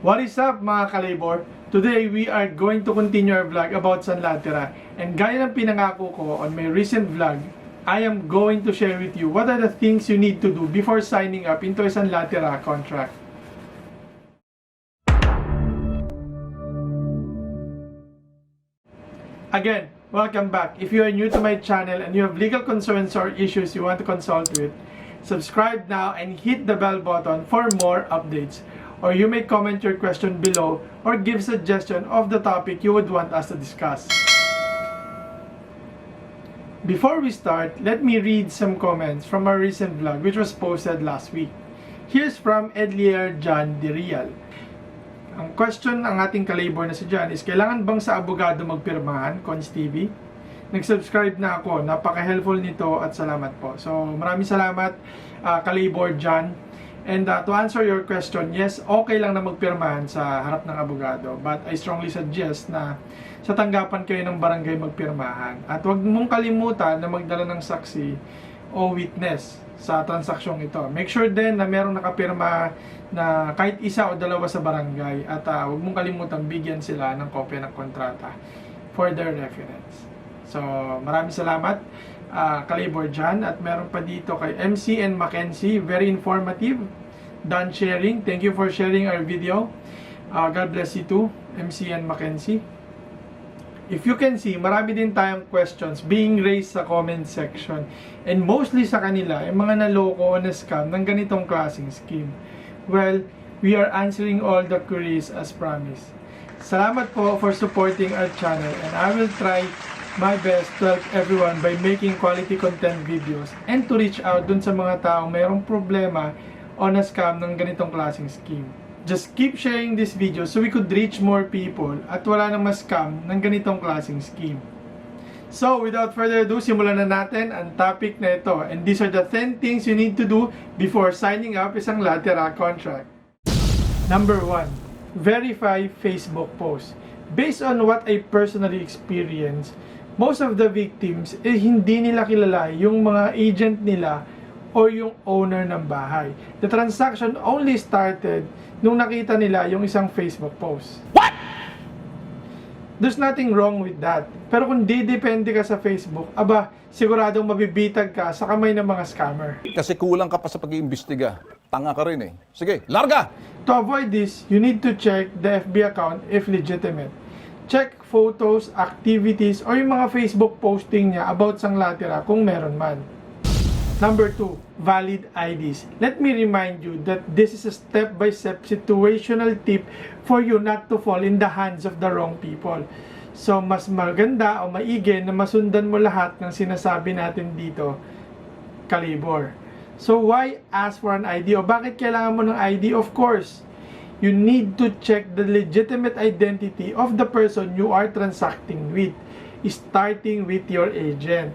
What is up mga kalibor? Today we are going to continue our vlog about San Latera. And gaya ng pinangako ko on my recent vlog, I am going to share with you what are the things you need to do before signing up into a San Latera contract. Again, welcome back. If you are new to my channel and you have legal concerns or issues you want to consult with, subscribe now and hit the bell button for more updates. Or you may comment your question below or give suggestion of the topic you would want us to discuss. Before we start, let me read some comments from our recent vlog which was posted last week. Here's from Edlier John Dirial. Ang question ng ating kalibor na si John is, kailangan bang sa abogado magpirmahan, Cons TV? Nag-subscribe na ako, napaka-helpful nito at salamat po. So maraming salamat kalibor John. And to answer your question, yes, okay lang na magpirmahan sa harap ng abogado. But I strongly suggest na sa tanggapan kayo ng barangay magpirmahan. At huwag mong kalimutan na magdala ng saksi o witness sa transaksyon ito. Make sure din na merong nakapirma na kahit isa o dalawa sa barangay. At huwag mong kalimutan bigyan sila ng kopya ng kontrata for their reference. So, maraming salamat. Kalibor Jan, at meron pa dito kay MC and Mackenzie, very informative. Done sharing, thank you for sharing our video. God bless you too, MC and Mackenzie. If you can see, marami din tayong questions being raised sa comment section, and mostly sa kanila ay mga naloko o na-scam ng ganitong klaseng scheme. Well, we are answering all the queries as promised. Salamat po for supporting our channel, and I will try my best to help everyone by making quality content videos and to reach out dun sa mga taong mayroong problema o na-scam ng ganitong klaseng scheme. Just keep sharing this video so we could reach more people at wala nang ma-scam ng ganitong klaseng scheme. So, without further ado, simulan na natin ang topic na ito. And these are the 10 things you need to do before signing up isang Latera contract. Number 1. Verify Facebook posts. Based on what I personally experienced, most of the victims, hindi nila kilala yung mga agent nila o yung owner ng bahay. The transaction only started nung nakita nila yung isang Facebook post. What? There's nothing wrong with that. Pero kung didepende ka sa Facebook, aba, siguradong mabibitag ka sa kamay ng mga scammer. Kasi kulang ka pa sa pag-iimbestiga. Tanga ka rin eh. Sige, larga! To avoid this, you need to check the FB account if legitimate. Check photos, activities, or yung mga Facebook posting niya about sang Latera kung meron man. Number 2, valid IDs. Let me remind you that this is a step-by-step situational tip for you not to fall in the hands of the wrong people. So, mas maganda o maigi na masundan mo lahat ng sinasabi natin dito, kalibor. So, why ask for an ID? O bakit kailangan mo ng ID? Of course, you need to check the legitimate identity of the person you are transacting with, starting with your agent.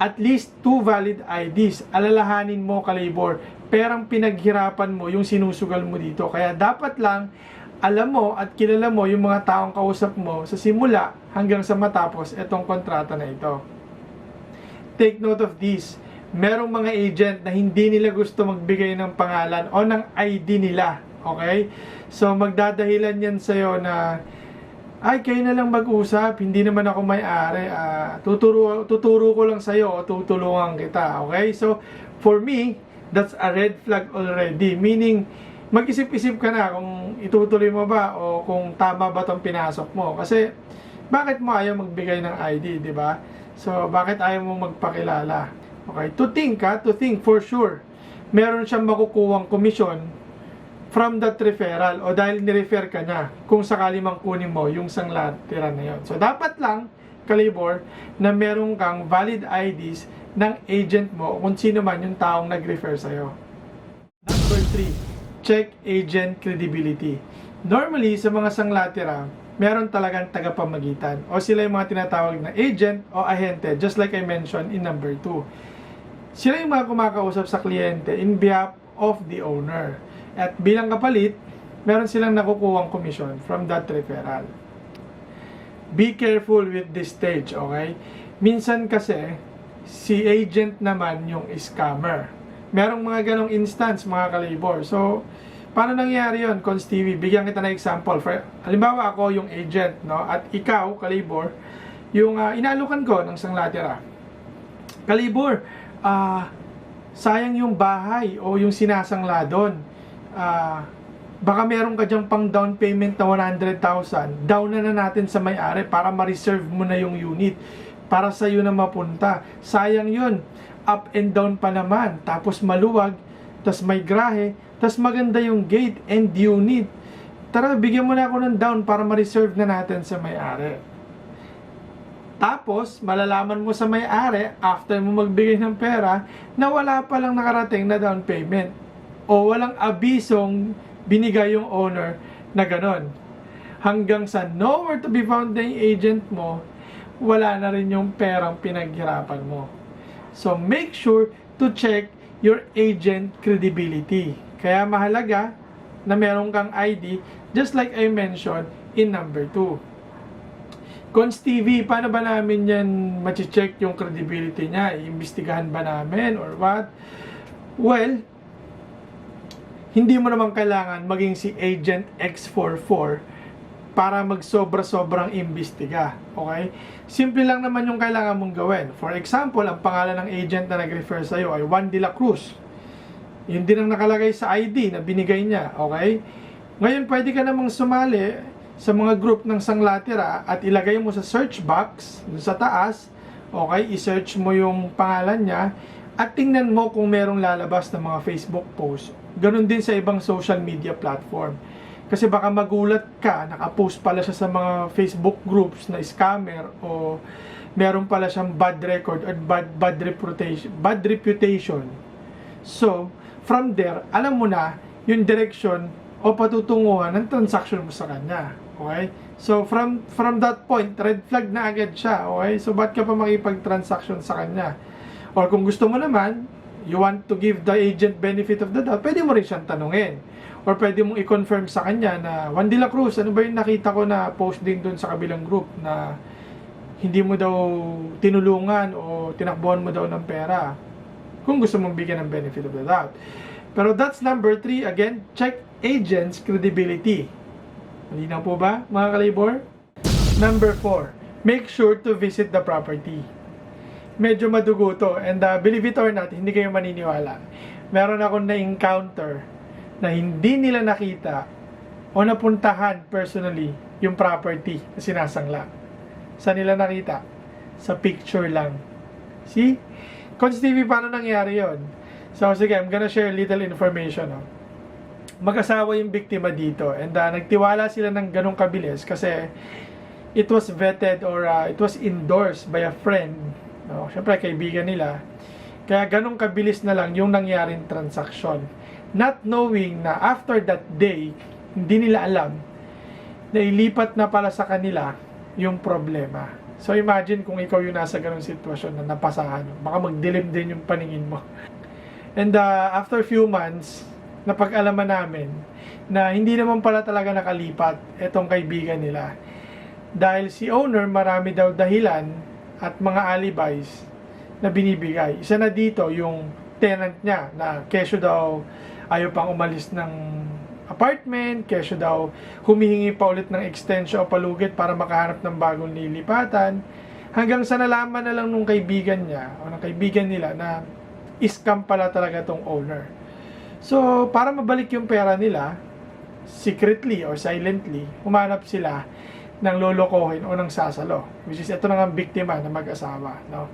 At least 2 valid IDs. Alalahanin mo, kalibor, perang pinaghirapan mo yung sinusugal mo dito. Kaya dapat lang alam mo at kilala mo yung mga taong kausap mo sa simula hanggang sa matapos itong kontrata na ito. Take note of this. Merong mga agent na hindi nila gusto magbigay ng pangalan o ng ID nila. Okay? So, magdadahilan yan sa'yo na, ay, kayo na lang mag-usap, hindi naman ako may-ari, tuturo ko lang sa'yo o tutulungan kita. Okay? So, for me, that's a red flag already. Meaning, mag-isip-isip ka na kung itutuloy mo ba o kung tama ba itong pinasok mo. Kasi, bakit mo ayaw magbigay ng ID, di ba? So, bakit ayaw mo magpakilala? Okay? To think for sure. Meron siyang makukuwang komisyon from that referral o dahil ni-refer ka na kung sakali mang kunin mo yung sang Latera na yun. So, dapat lang, kalibor, na meron kang valid IDs ng agent mo o kung sino man yung taong nag-refer sa'yo. Number 3, check agent credibility. Normally, sa mga sang Latera, meron talagang tagapamagitan o sila yung mga tinatawag na agent o ahente, just like I mentioned in number 2. Sila yung mga kumakausap sa kliyente in behalf of the owner. At bilang kapalit, meron silang nakukuhang komisyon from that referral. Be careful with this stage, okay? Minsan kasi, si agent naman yung scammer. Merong mga ganong instance, mga kalibor. So, Paano nangyari yun, Cons TV? Bigyan kita ng example. Halimbawa ako yung agent, no? At ikaw, Kalibor, yung inalukan ko ng isang latira. Kalibor, sayang yung bahay o yung sinasangla doon. Baka meron ka dyang pang down payment na 100,000. Down na natin sa may-ari para ma-reserve mo na yung unit. Para sa iyo na mapunta. Sayang yun. Up and down pa naman. Tapos maluwag. Tapos may grahe. Tapos maganda yung gate and unit. Tara, bigyan mo na ako ng down para ma-reserve na natin sa may-ari. Tapos, malalaman mo sa may-ari, after mo magbigay ng pera, na wala palang nakarating na down payment. O walang abisong binigay yung owner na ganon. Hanggang sa nowhere to be found na yung agent mo, wala na rin yung perang pinaghirapan mo. So, make sure to check your agent credibility. Kaya mahalaga na meron kang ID, just like I mentioned in number 2. Cons TV, paano ba namin yan machi-check yung credibility niya? Iimbestigahan ba namin or what? Well, hindi mo naman kailangan maging si Agent X44 para magsobra-sobrang imbestiga. Okay? Simple lang naman yung kailangan mong gawin. For example, ang pangalan ng agent na nag-refer sa'yo ay Juan de la Cruz. Yun din ang nakalagay sa ID na binigay niya. Okay? Ngayon, pwede ka namang sumali sa mga group ng sanglatira at ilagay mo sa search box sa taas. Okay? I-search mo yung pangalan niya at tingnan mo kung merong lalabas na mga Facebook post. Ganon din sa ibang social media platform. Kasi baka magulat ka, nakapost pala siya sa mga Facebook groups na scammer o meron pala siyang bad record or bad reputation. So, from there, alam mo na yung direction o patutunguhan ng transaction mo sa kanya. Okay? So, from that point, red flag na agad siya. Okay? So, ba't ka pa makipag-transaction sa kanya? Or kung gusto mo naman, you want to give the agent benefit of the doubt, pwede mo rin siyang tanungin. Or pwede mong i-confirm sa kanya na, Juan de la Cruz, ano ba yung nakita ko na post din dun sa kabilang group na hindi mo daw tinulungan o tinakbuhan mo daw ng pera? Kung gusto mong bigyan ng benefit of the doubt. Pero that's number 3. Again, check agent's credibility. Malinaw po ba, mga kalibor? Number 4, make sure to visit the property. Medyo madugo to. And believe it or not, hindi kayo maniniwala. Meron akong na-encounter na hindi nila nakita o napuntahan personally yung property na sinasangla. Saan nila nakita? Sa picture lang. See? Cons TV, paano nangyari yon? So, sige, I'm gonna share a little information. No? Mag-asawa yung biktima dito. And nagtiwala sila ng ganong kabilis kasi it was vetted or it was endorsed by a friend. No, syempre kaibigan nila. Kaya ganong kabilis na lang yung nangyaring transaksyon. Not knowing na after that day, hindi nila alam na ilipat na pala sa kanila yung problema. So imagine kung ikaw yung nasa ganong sitwasyon na napasahan. Baka magdilim din yung paningin mo. And after few months, napag-alaman namin na hindi naman pala talaga nakalipat itong kaibigan nila. Dahil si owner marami daw dahilan at mga alibis na binibigay. Isa na dito yung tenant niya na kesyo daw ayaw pang umalis ng apartment, kesyo daw humihingi pa ulit ng extension o palugit para makahanap ng bagong lilipatan. Hanggang sa nalaman na lang nung kaibigan niya o ng kaibigan nila na scam pala talaga tong owner. So, para mabalik yung pera nila, secretly or silently, humanap sila ng lolokohin o ng sasalo, which is ito na nga biktima na mag-asawa, no?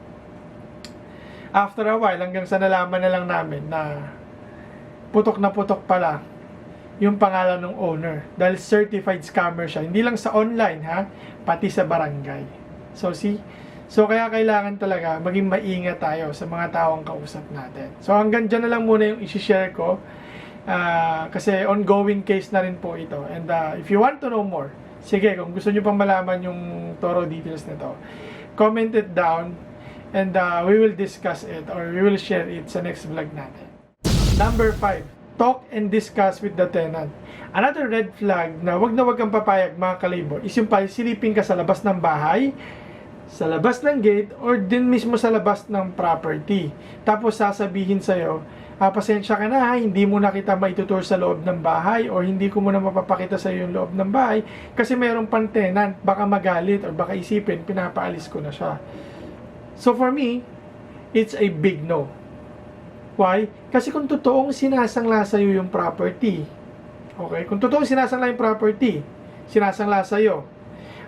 After a while, hanggang sa nalaman na lang namin na putok na putok pala yung pangalan ng owner dahil certified scammer siya, hindi lang sa online ha, pati sa barangay. So see, so kaya kailangan talaga maging maingat tayo sa mga taong kausap natin. So hanggang dyan na lang muna yung isi-share ko kasi ongoing case na rin po ito. And if you want to know more, sige, kung gusto nyo pang malaman yung thorough details nito, comment it down and we will discuss it or we will share it sa next vlog natin. Number 5, talk and discuss with the tenant. Another red flag na wag kang papayag mga kalibor is yung silipin ka sa labas ng bahay sa labas ng gate or din mismo sa labas ng property. Tapos sasabihin sa'yo, pasensya ka na, hindi mo na kita maitutur sa loob ng bahay or hindi ko muna mapapakita sa iyo yung loob ng bahay kasi mayroong pang tenant, baka magalit or baka isipin, pinapaalis ko na siya. So for me, it's a big no. Why? Kasi kung totoong sinasangla sa iyo yung property, okay? Kung totoong sinasangla yung property, sinasangla sa iyo,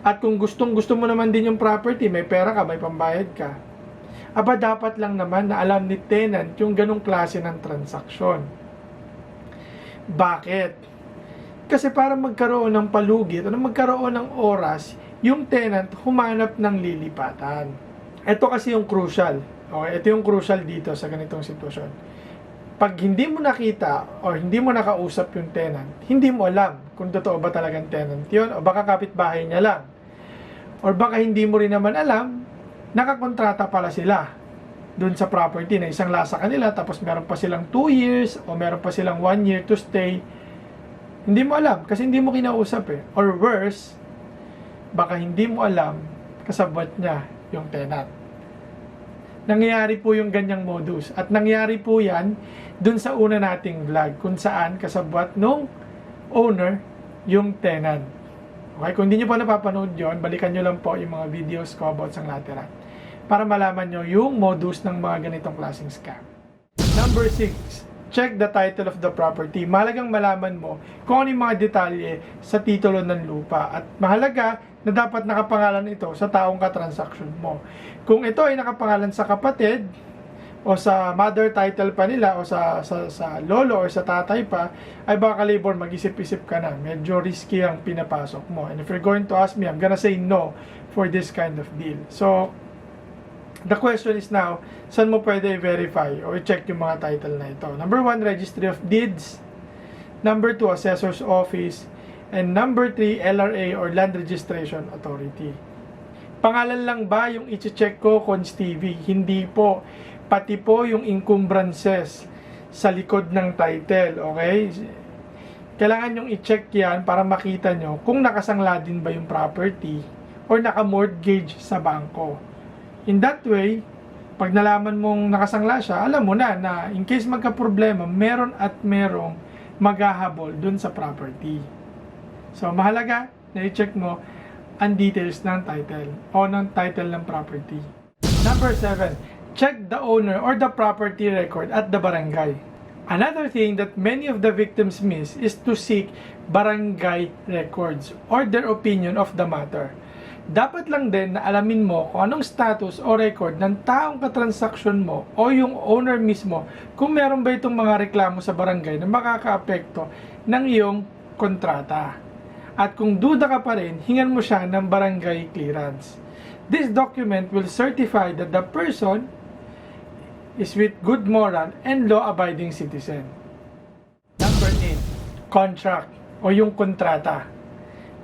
at kung gusto mo naman din yung property, may pera ka, may pambayad ka, aba dapat lang naman na alam ni tenant yung ganong klase ng transaksyon. Bakit? Kasi para magkaroon ng palugit o magkaroon ng oras, yung tenant humanap ng lilipatan. Ito kasi yung crucial. Okay? Ito yung crucial dito sa ganitong sitwasyon. Pag hindi mo nakita o hindi mo nakausap yung tenant, hindi mo alam kung totoo ba talagang tenant yun o baka kapitbahay niya lang. Or baka hindi mo rin naman alam, nakakontrata pala sila doon sa property na isang lasa kanila tapos meron pa silang 2 years o meron pa silang 1 year to stay. Hindi mo alam kasi hindi mo kinausap eh. Or worse, baka hindi mo alam kasabwat niya yung tenant. Nangyayari po yung ganyang modus. At nangyari po yan dun sa una nating vlog kung saan kasabwat nung owner yung tenant. Okay, kung hindi nyo pa napapanood yon, balikan nyo lang po yung mga videos ko about sa lateral para malaman nyo yung modus ng mga ganitong klaseng scam. Number 6, check the title of the property. Mahalagang malaman mo kung ano yung mga detalye sa titulo ng lupa. At mahalaga na dapat nakapangalan ito sa taong katransaksyon mo. Kung ito ay nakapangalan sa kapatid, o sa mother title pa nila, o sa lolo or sa tatay pa, ay baka kalibor mag-isip-isip ka na. Medyo risky ang pinapasok mo. And if you're going to ask me, I'm gonna say no for this kind of deal. So, the question is now, saan mo pwede i-verify o i-check yung mga title na ito? Number 1, Registry of Deeds. Number 2, Assessor's Office. And number 3, LRA or Land Registration Authority. Pangalan lang ba yung i-check ko, Cons TV? Hindi po. Pati po yung encumbrances sa likod ng title, okay? Kailangan yung i-check yan para makita nyo kung nakasangla din ba yung property or naka-mortgage sa bangko. In that way, pag nalaman mong nakasangla siya, alam mo na in case magka-problema, meron at merong maghahabol dun sa property. So, mahalaga na i-check mo ang details ng title o ng title ng property. Number 7, check the owner or the property record at the barangay. Another thing that many of the victims miss is to seek barangay records or their opinion of the matter. Dapat lang din na alamin mo kung anong status o record ng taong katransaksyon mo o yung owner mismo kung meron ba itong mga reklamo sa barangay na makakaapekto ng iyong kontrata. At kung duda ka pa rin, hingan mo siya ng barangay clearance. This document will certify that the person is with good moral and law-abiding citizen. Number 8, contract o yung kontrata.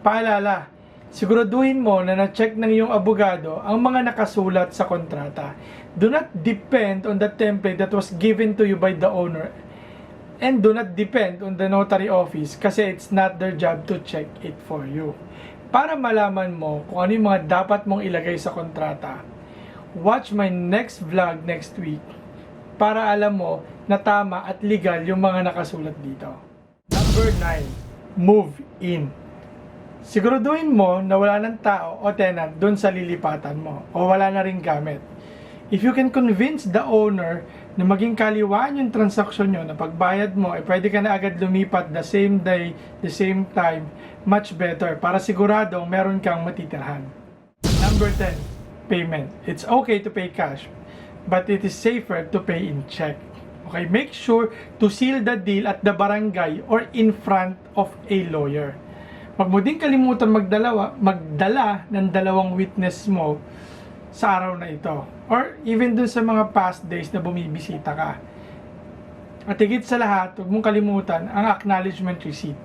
Paalala, siguraduhin mo na na-check ng iyong abogado ang mga nakasulat sa kontrata. Do not depend on the template that was given to you by the owner and do not depend on the notary office kasi it's not their job to check it for you. Para malaman mo kung ano yung mga dapat mong ilagay sa kontrata, watch my next vlog next week para alam mo na tama at legal yung mga nakasulat dito. Number 9, move in. Siguraduhin mo na wala ng tao o tenant doon sa lilipatan mo o wala na ring gamit. If you can convince the owner na maging kaliwaan yung transaksyon nyo, na pagbayad mo, pwede ka na agad lumipat the same day, the same time, much better para siguradong meron kang matitirhan. Number 10, payment. It's okay to pay cash, but it is safer to pay in check. Okay, make sure to seal the deal at the barangay or in front of a lawyer. Huwag mo din kalimutan magdala ng dalawang witness mo sa araw na ito. Or even dun sa mga past days na bumibisita ka. At higit sa lahat, huwag mong kalimutan ang acknowledgement receipt.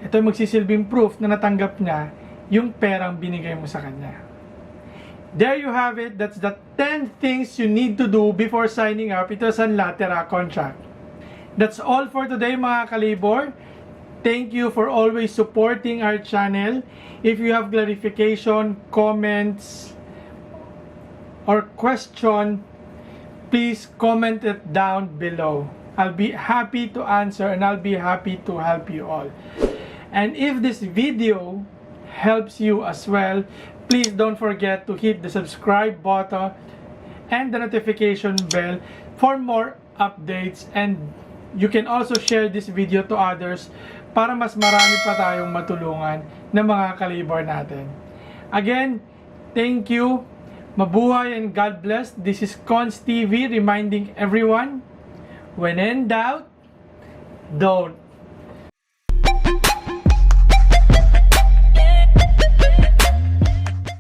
Ito ay magsisilbing proof na natanggap niya yung perang binigay mo sa kanya. There you have it. That's the 10 things you need to do before signing up ito sa Latera contract. That's all for today mga kalibor. Thank you for always supporting our channel. If you have clarification, comments, or question, please comment it down below. I'll be happy to answer and I'll be happy to help you all. And if this video helps you as well, please don't forget to hit the subscribe button and the notification bell for more updates, and you can also share this video to others para mas marami pa tayong matulungan ng mga kalibor natin. Again, thank you. Mabuhay and God bless. This is Cons TV reminding everyone, when in doubt, don't